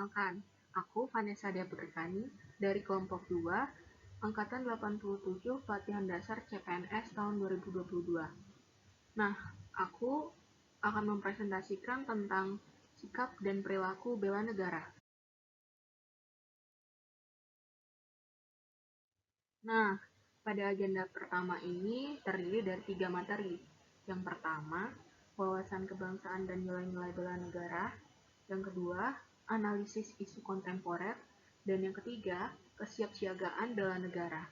Perkenalkan, aku Vanessa Debrikani dari kelompok 2, Angkatan 87 Pelatihan Dasar CPNS tahun 2022. Nah, aku akan mempresentasikan tentang sikap dan perilaku bela negara. Nah, pada agenda pertama ini terdiri dari 3 materi. Yang pertama, wawasan kebangsaan dan nilai-nilai bela negara. Yang kedua, analisis isu kontemporer. Dan yang ketiga, kesiapsiagaan bela negara.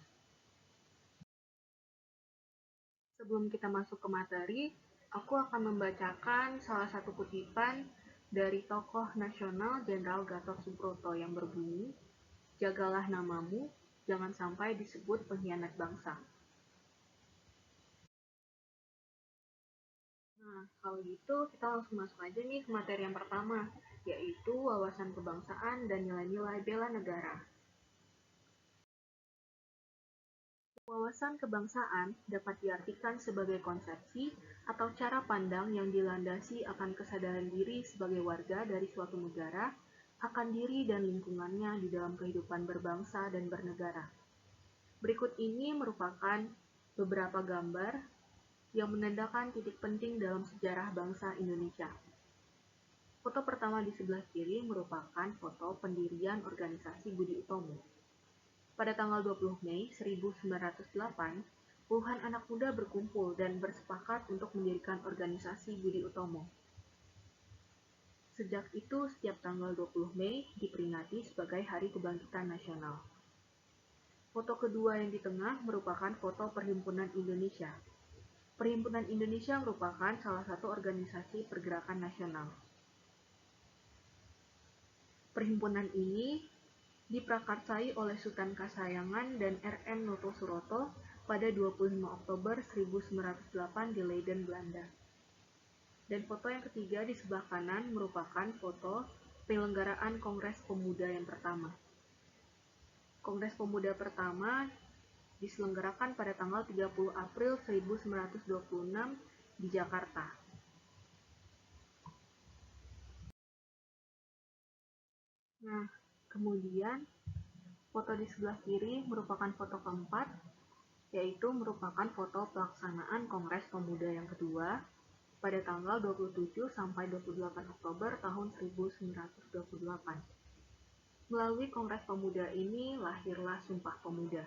Sebelum kita masuk ke materi, aku akan membacakan salah satu kutipan dari tokoh nasional Jenderal Gatot Subroto yang berbunyi, "Jagalah namamu, jangan sampai disebut pengkhianat bangsa." Nah, kalau gitu kita langsung masuk aja nih ke materi yang pertama, yaitu wawasan kebangsaan dan nilai-nilai bela negara. Wawasan kebangsaan dapat diartikan sebagai konsepsi atau cara pandang yang dilandasi akan kesadaran diri sebagai warga dari suatu negara, akan diri dan lingkungannya di dalam kehidupan berbangsa dan bernegara. Berikut ini merupakan beberapa gambar yang menandakan titik penting dalam sejarah bangsa Indonesia. Foto pertama di sebelah kiri merupakan foto pendirian organisasi Budi Utomo. Pada tanggal 20 Mei 1908, puluhan anak muda berkumpul dan bersepakat untuk mendirikan organisasi Budi Utomo. Sejak itu, setiap tanggal 20 Mei diperingati sebagai Hari Kebangkitan Nasional. Foto kedua yang di tengah merupakan foto Perhimpunan Indonesia. Perhimpunan Indonesia merupakan salah satu organisasi pergerakan nasional. Perhimpunan ini diprakarsai oleh Sultan Kasayangan dan R.M. Noto Suroto pada 25 Oktober 1908 di Leiden, Belanda. Dan foto yang ketiga di sebelah kanan merupakan foto penyelenggaraan Kongres Pemuda yang pertama. Kongres Pemuda pertama diselenggarakan pada tanggal 30 April 1926 di Jakarta. Nah, kemudian foto di sebelah kiri merupakan foto keempat, yaitu merupakan foto pelaksanaan Kongres Pemuda yang kedua pada tanggal 27 sampai 28 Oktober tahun 1928. Melalui Kongres Pemuda ini lahirlah Sumpah Pemuda.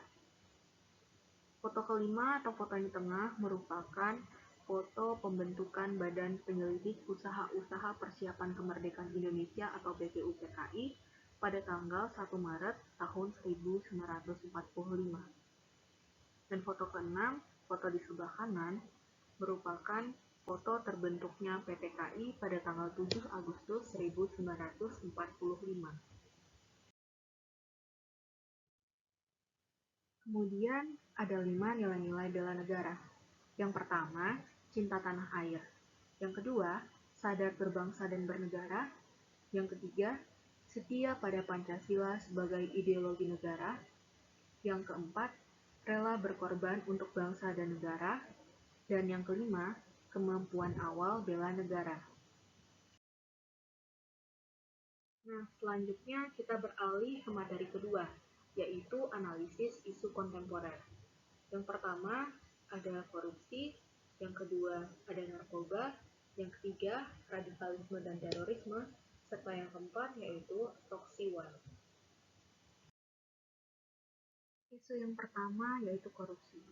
Foto kelima atau foto di tengah merupakan foto pembentukan Badan Penyelidik Usaha-Usaha Persiapan Kemerdekaan Indonesia atau BPUPKI pada tanggal 1 Maret tahun 1945. Dan foto keenam, foto di sebelah kanan, merupakan foto terbentuknya PPKI pada tanggal 7 Agustus 1945. Kemudian ada 5 nilai-nilai bela negara. Yang pertama, cinta tanah air. Yang kedua, sadar berbangsa dan bernegara. Yang ketiga, setia pada Pancasila sebagai ideologi negara. Yang keempat, rela berkorban untuk bangsa dan negara. Dan yang kelima, kemampuan awal bela negara. Nah, selanjutnya kita beralih ke materi kedua, yaitu analisis isu kontemporer. Yang pertama ada korupsi, yang kedua ada narkoba, yang ketiga radikalisme dan terorisme, serta yang keempat yaitu proxy war. Isu yang pertama yaitu korupsi.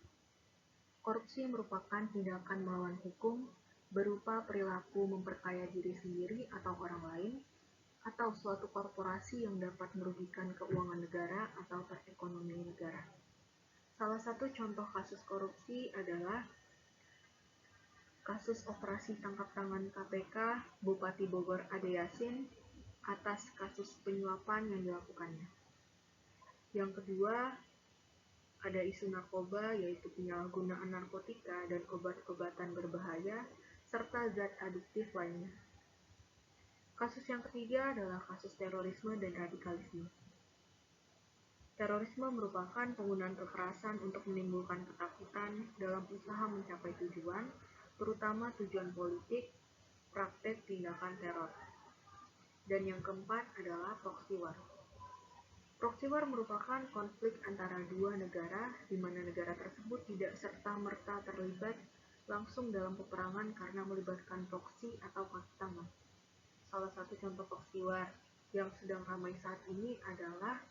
Korupsi merupakan tindakan melawan hukum berupa perilaku memperkaya diri sendiri atau orang lain, atau suatu korporasi yang dapat merugikan keuangan negara atau perekonomian negara. Salah satu contoh kasus korupsi adalah kasus operasi tangkap tangan KPK Bupati Bogor Ade Yasin atas kasus penyuapan yang dilakukannya. Yang kedua, ada isu narkoba, yaitu penyalahgunaan narkotika dan obat-obatan berbahaya, serta zat adiktif lainnya. Kasus yang ketiga adalah kasus terorisme dan radikalisme. Terorisme merupakan penggunaan kekerasan untuk menimbulkan ketakutan dalam usaha mencapai tujuan, terutama tujuan politik, praktek tindakan teror. Dan yang keempat adalah proxy war. Proxy war merupakan konflik antara dua negara di mana negara tersebut tidak serta-merta terlibat langsung dalam peperangan karena melibatkan proksi atau kaki tangan. Salah satu contoh proxy war yang sedang ramai saat ini adalah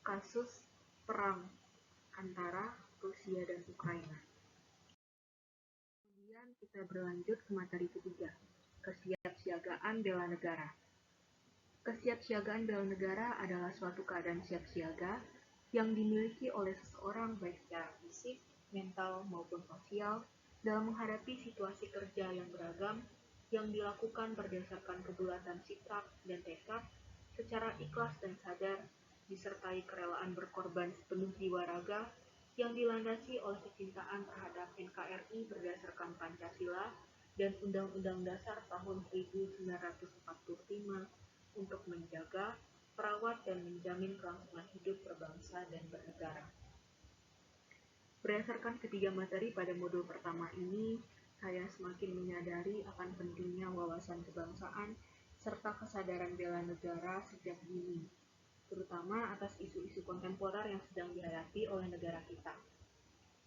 kasus perang antara Rusia dan Ukraina. Kemudian kita berlanjut ke materi ketiga, kesiapsiagaan bela negara. Kesiapsiagaan bela negara adalah suatu keadaan siap siaga yang dimiliki oleh seseorang baik secara fisik, mental, maupun sosial dalam menghadapi situasi kerja yang beragam yang dilakukan berdasarkan kebulatan sikap dan tekad secara ikhlas dan sadar disertai kerelaan berkorban sepenuh jiwa raga yang dilandasi oleh kecintaan terhadap NKRI berdasarkan Pancasila dan Undang-Undang Dasar tahun 1945 untuk menjaga, merawat, dan menjamin kelangsungan hidup berbangsa dan bernegara. Berdasarkan ketiga materi pada modul pertama ini, saya semakin menyadari akan pentingnya wawasan kebangsaan serta kesadaran bela negara sejak dini, terutama atas isu-isu kontemporer yang sedang dihadapi oleh negara kita,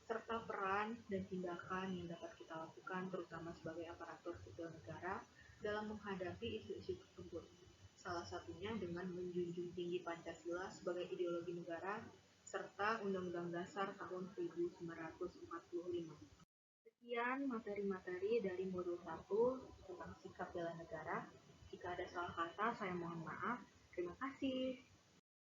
serta peran dan tindakan yang dapat kita lakukan terutama sebagai aparatur sipil negara dalam menghadapi isu-isu tersebut. Salah satunya dengan menjunjung tinggi Pancasila sebagai ideologi negara serta Undang-Undang Dasar tahun 1945. Sekian materi-materi dari modul 1 tentang sikap bela negara. Jika ada salah kata, saya mohon maaf. Terima kasih.